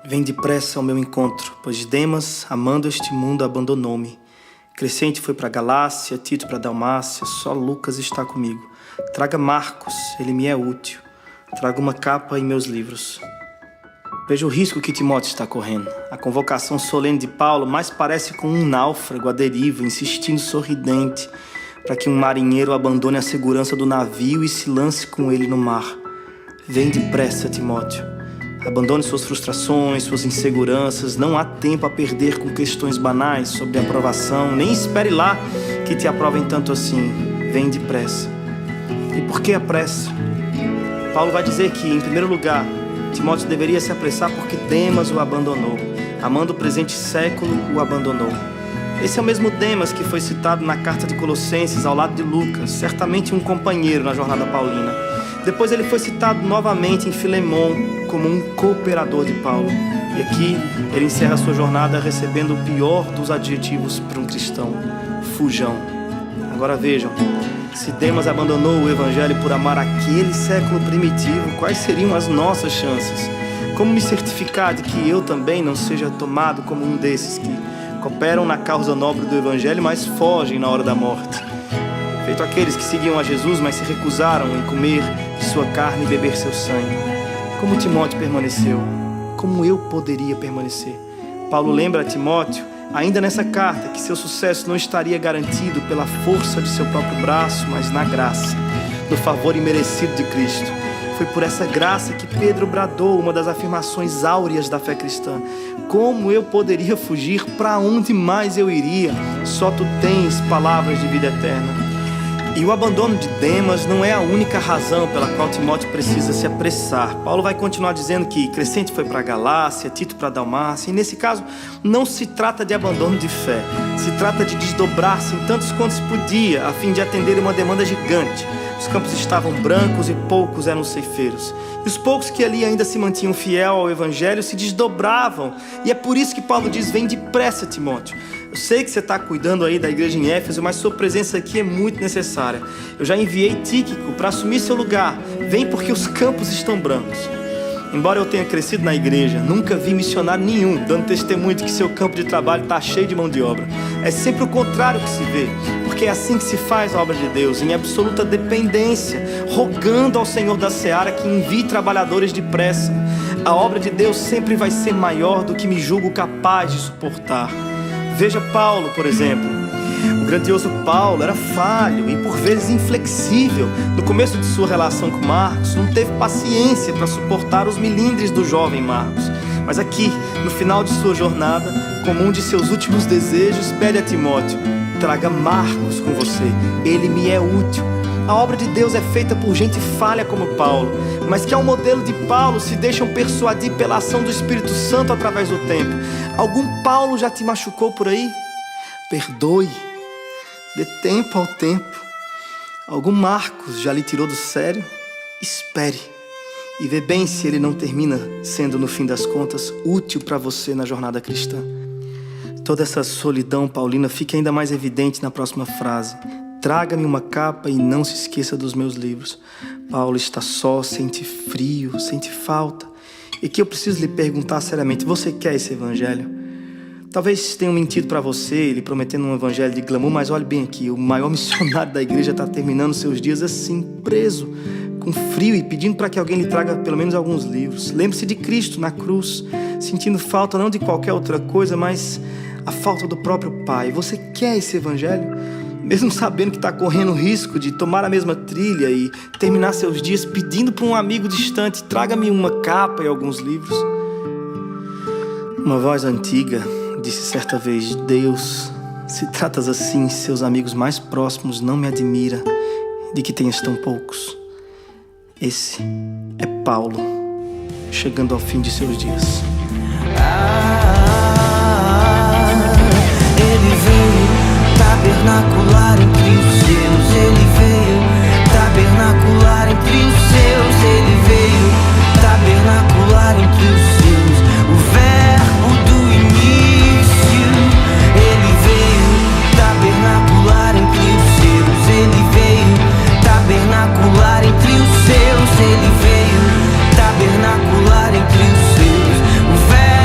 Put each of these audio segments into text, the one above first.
Vem depressa ao meu encontro, pois Demas, amando este mundo, abandonou-me. Crescente foi para Galácia, Tito para Dalmácia, só Lucas está comigo. Traga Marcos, ele me é útil. Traga uma capa e meus livros. Veja o risco que Timóteo está correndo. A convocação solene de Paulo mais parece com um náufrago à deriva, insistindo sorridente, para que um marinheiro abandone a segurança do navio e se lance com ele no mar. Vem depressa, Timóteo. Abandone suas frustrações, suas inseguranças. Não há tempo a perder com questões banais sobre aprovação. Nem espere lá que te aprovem tanto assim. Vem depressa. E por que a pressa? Paulo vai dizer que, em primeiro lugar, Timóteo deveria se apressar porque Demas o abandonou. Amando o presente século, o abandonou. Esse é o mesmo Demas que foi citado na carta de Colossenses ao lado de Lucas, certamente um companheiro na jornada paulina. Depois ele foi citado novamente em Filemon como um cooperador de Paulo. E aqui ele encerra sua jornada recebendo o pior dos adjetivos para um cristão: fujão. Agora vejam, se Demas abandonou o evangelho por amar aquele século primitivo, quais seriam as nossas chances? Como me certificar de que eu também não seja tomado como um desses que cooperam na causa nobre do evangelho, mas fogem na hora da morte? Feito aqueles que seguiam a Jesus, mas se recusaram em comer de sua carne e beber seu sangue. Como Timóteo permaneceu? Como eu poderia permanecer? Paulo lembra a Timóteo, ainda nessa carta, que seu sucesso não estaria garantido pela força de seu próprio braço, mas na graça, no favor imerecido de Cristo. Foi por essa graça que Pedro bradou uma das afirmações áureas da fé cristã: como eu poderia fugir? Para onde mais eu iria? Só tu tens palavras de vida eterna. E o abandono de Demas não é a única razão pela qual Timóteo precisa se apressar. Paulo vai continuar dizendo que Crescente foi para Galácia, Tito para Dalmácia, e nesse caso não se trata de abandono de fé, se trata de desdobrar-se em tantos quantos podia, a fim de atender uma demanda gigante. Os campos estavam brancos e poucos eram ceifeiros. E os poucos que ali ainda se mantinham fiel ao evangelho se desdobravam. E é por isso que Paulo diz: vem depressa, Timóteo. Eu sei que você está cuidando aí da igreja em Éfeso, mas sua presença aqui é muito necessária. Eu já enviei Tíquico para assumir seu lugar. Vem porque os campos estão brancos. Embora eu tenha crescido na igreja, nunca vi missionário nenhum dando testemunho de que seu campo de trabalho está cheio de mão de obra. É sempre o contrário que se vê, porque é assim que se faz a obra de Deus, em absoluta dependência, rogando ao Senhor da Seara que envie trabalhadores depressa. A obra de Deus sempre vai ser maior do que me julgo capaz de suportar. Veja Paulo, por exemplo. O grandioso Paulo era falho e por vezes inflexível. No começo de sua relação com Marcos, não teve paciência para suportar os milindres do jovem Marcos. Mas aqui, no final de sua jornada, como um de seus últimos desejos, pede a Timóteo: traga Marcos com você, ele me é útil. A obra de Deus é feita por gente falha como Paulo, mas que ao modelo de Paulo se deixam persuadir pela ação do Espírito Santo através do tempo. Algum Paulo já te machucou por aí? Perdoe. Dê tempo ao tempo. Algum Marcos já lhe tirou do sério? Espere e vê bem se ele não termina sendo, no fim das contas, útil para você na jornada cristã. Toda essa solidão paulina fica ainda mais evidente na próxima frase: traga-me uma capa e não se esqueça dos meus livros. Paulo está só, sente frio, sente falta. E que eu preciso lhe perguntar seriamente: você quer esse evangelho? Talvez tenham mentido para você, lhe prometendo um evangelho de glamour, mas olhe bem aqui, o maior missionário da igreja está terminando seus dias assim, preso, com frio e pedindo para que alguém lhe traga pelo menos alguns livros. Lembre-se de Cristo na cruz, sentindo falta não de qualquer outra coisa, mas a falta do próprio Pai. Você quer esse evangelho? Mesmo sabendo que está correndo o risco de tomar a mesma trilha e terminar seus dias pedindo para um amigo distante: traga-me uma capa e alguns livros. Uma voz antiga disse certa vez: Deus, se tratas assim, seus amigos mais próximos, não me admira de que tenhas tão poucos. Esse é Paulo, chegando ao fim de seus dias. Ele veio tabernacular entre os seus. Ele veio tabernacular entre os seus. Ele veio tabernacular entre os seus. O verbo do início. Ele veio tabernacular entre os seus. Ele veio tabernacular entre os seus. Ele veio tabernacular entre os seus. O verbo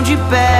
de pé.